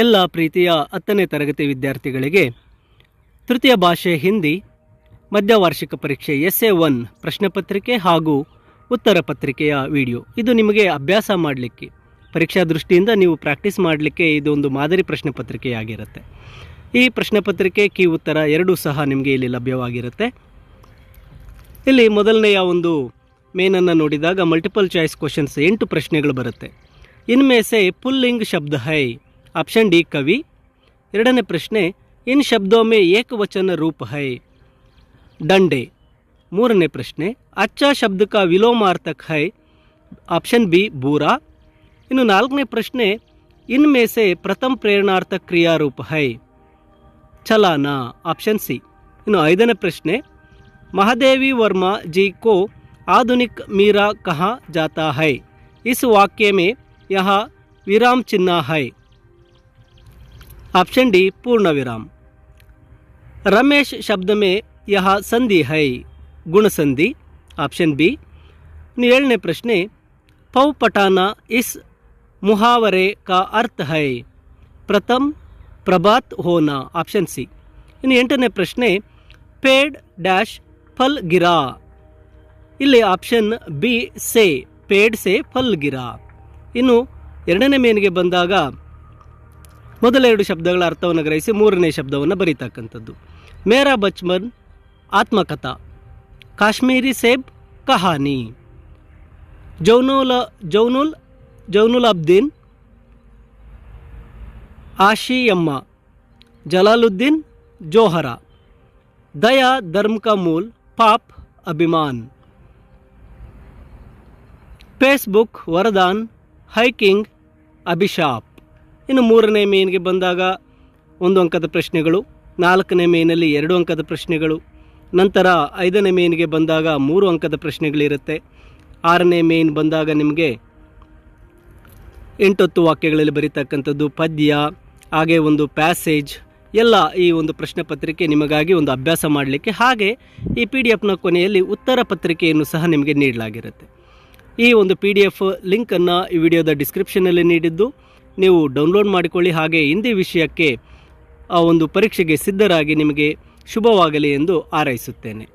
ಎಲ್ಲ ಪ್ರೀತಿಯ 10ನೇ ತರಗತಿ ವಿದ್ಯಾರ್ಥಿಗಳಿಗೆ ತೃತೀಯ ಭಾಷೆ ಹಿಂದಿ ಮಧ್ಯವಾರ್ಷಿಕ ಪರೀಕ್ಷೆ SA1 ಪ್ರಶ್ನೆ ಪತ್ರಿಕೆ ಹಾಗೂ ಉತ್ತರ ಪತ್ರಿಕೆಯ ವಿಡಿಯೋ. ಇದು ನಿಮಗೆ ಅಭ್ಯಾಸ ಮಾಡಲಿಕ್ಕೆ, ಪರೀಕ್ಷಾ ದೃಷ್ಟಿಯಿಂದ ನೀವು ಪ್ರಾಕ್ಟೀಸ್ ಮಾಡಲಿಕ್ಕೆ ಇದೊಂದು ಮಾದರಿ ಪ್ರಶ್ನೆ ಪತ್ರಿಕೆಯಾಗಿರುತ್ತೆ. ಈ ಪ್ರಶ್ನೆ ಪತ್ರಿಕೆ ಕೀ ಉತ್ತರ ಎರಡೂ ಸಹ ನಿಮಗೆ ಇಲ್ಲಿ ಲಭ್ಯವಾಗಿರುತ್ತೆ. ಇಲ್ಲಿ ಮೊದಲನೆಯ ಒಂದು ಮೇನನ್ನು ನೋಡಿದಾಗ ಮಲ್ಟಿಪಲ್ ಚಾಯ್ಸ್ ಕ್ವಶನ್ಸ್ 8 ಪ್ರಶ್ನೆಗಳು ಬರುತ್ತೆ. ಇನ್ಮೇ ಸೆ ಪುಲ್ಲಿಂಗ್ ಶಬ್ದ ಹೈ, ಆಪ್ಷನ್ ಡಿ ಕವಿ. ಎರಡನೇ ಪ್ರಶ್ನೆ ಇನ್ ಶಬ್ದೋ ಮೇ ಏಕವಚನ ರೂಪ ಹೈ, ಡಂಡೆ. ಮೂರನೇ ಪ್ರಶ್ನೆ ಅಚ್ಚಾ ಶಬ್ದ ಕಾ ವಿಲೋಮಾರ್ಥಕ್ ಹೈ, ಆಪ್ಷನ್ ಬಿ ಬೂರಾ. ಇನ್ನು ನಾಲ್ಕನೇ ಪ್ರಶ್ನೆ ಇನ್ಮೇ ಸೆ ಪ್ರಥಮ ಪ್ರೇರಣಾರ್ಥಕ ಕ್ರಿಯಾರೂಪ ಹೈ, ಚಲಾನ, ಆಪ್ಷನ್ ಸಿ. ಇನ್ನು ಐದನೇ ಪ್ರಶ್ನೆ महादेवी वर्मा जी को आधुनिक मीरा कहा जाता है, इस वाक्य में यह विराम चिन्ह है, ऑप्शन डी पूर्ण विराम. रमेश शब्द में यह संधि है, गुण संधि, ऑप्शन बी. ಏಳನೇ ಪ್ರಶ್ನೆ पौ पटाना इस मुहावरे का अर्थ है, प्रथम प्रभात होना, ऑप्शन सी. ಇನ್ನು ಎಂಟನೇ ಪ್ರಶ್ನೆ पेड़ डैश फल गिरा, ಇಲ್ಲಿ ಆಪ್ಷನ್ ಬಿ ಸೆ, ಪೇಡ್ ಸೆ ಫಲ್ ಗಿರಾ. ಇನ್ನು ಎರಡನೇ ಮೇನಿಗೆ ಬಂದಾಗ ಮೊದಲ ಎರಡು ಶಬ್ದಗಳ ಅರ್ಥವನ್ನು ಗ್ರಹಿಸಿ ಮೂರನೇ ಶಬ್ದವನ್ನು ಬರೀತಕ್ಕಂಥದ್ದು. ಮೇರಾ ಬಚ್ಪನ್ ಆತ್ಮಕಥಾ, ಕಾಶ್ಮೀರಿ ಸೇಬ್ ಕಹಾನಿ, ಜೌನುಲ್ ಅಬ್ದೀನ್ ಆಶಿಯಮ್ಮ, ಜಲಾಲುದ್ದೀನ್ ಜೋಹರ, दया धर्म का मूल, पाप अभिमान, फेसबुक वरदान, ಹೈಕಿಂಗ್ ಅಭಿಶಾಪ್. ಇನ್ನು ಮೂರನೇ ಮೇನ್ಗೆ ಬಂದಾಗ 1 ಅಂಕದ ಪ್ರಶ್ನೆಗಳು, ನಾಲ್ಕನೇ ಮೇನಲ್ಲಿ 2 ಅಂಕದ ಪ್ರಶ್ನೆಗಳು, ನಂತರ 5ನೇ ಮೇನ್ಗೆ ಬಂದಾಗ 3 ಅಂಕದ ಪ್ರಶ್ನೆಗಳಿರುತ್ತೆ. 6ನೇ ಮೇನ್ ಬಂದಾಗ ನಿಮಗೆ 8 ವಾಕ್ಯಗಳಲ್ಲಿ ಬರೀತಕ್ಕಂಥದ್ದು ಪದ್ಯ, ಹಾಗೆ ಒಂದು ಪ್ಯಾಸೇಜ್ ಎಲ್ಲ ಈ ಒಂದು ಪ್ರಶ್ನೆ ಪತ್ರಿಕೆ ನಿಮಗಾಗಿ ಒಂದು ಅಭ್ಯಾಸ ಮಾಡಲಿಕ್ಕೆ. ಹಾಗೆ ಈ PDF ಕೊನೆಯಲ್ಲಿ ಉತ್ತರ ಪತ್ರಿಕೆಯನ್ನು ಸಹ ನಿಮಗೆ ನೀಡಲಾಗಿರುತ್ತೆ. ಈ ಒಂದು PDF ಲಿಂಕನ್ನು ಈ ವಿಡಿಯೋದ ಡಿಸ್ಕ್ರಿಪ್ಷನಲ್ಲಿ ನೀಡಿದ್ದು ನೀವು ಡೌನ್ಲೋಡ್ ಮಾಡಿಕೊಳ್ಳಿ. ಹಾಗೆ ಹಿಂದಿ ವಿಷಯಕ್ಕೆ ಆ ಒಂದು ಪರೀಕ್ಷೆಗೆ ಸಿದ್ಧರಾಗಿ ನಿಮಗೆ ಶುಭವಾಗಲಿ ಎಂದು ಹಾರೈಸುತ್ತೇನೆ.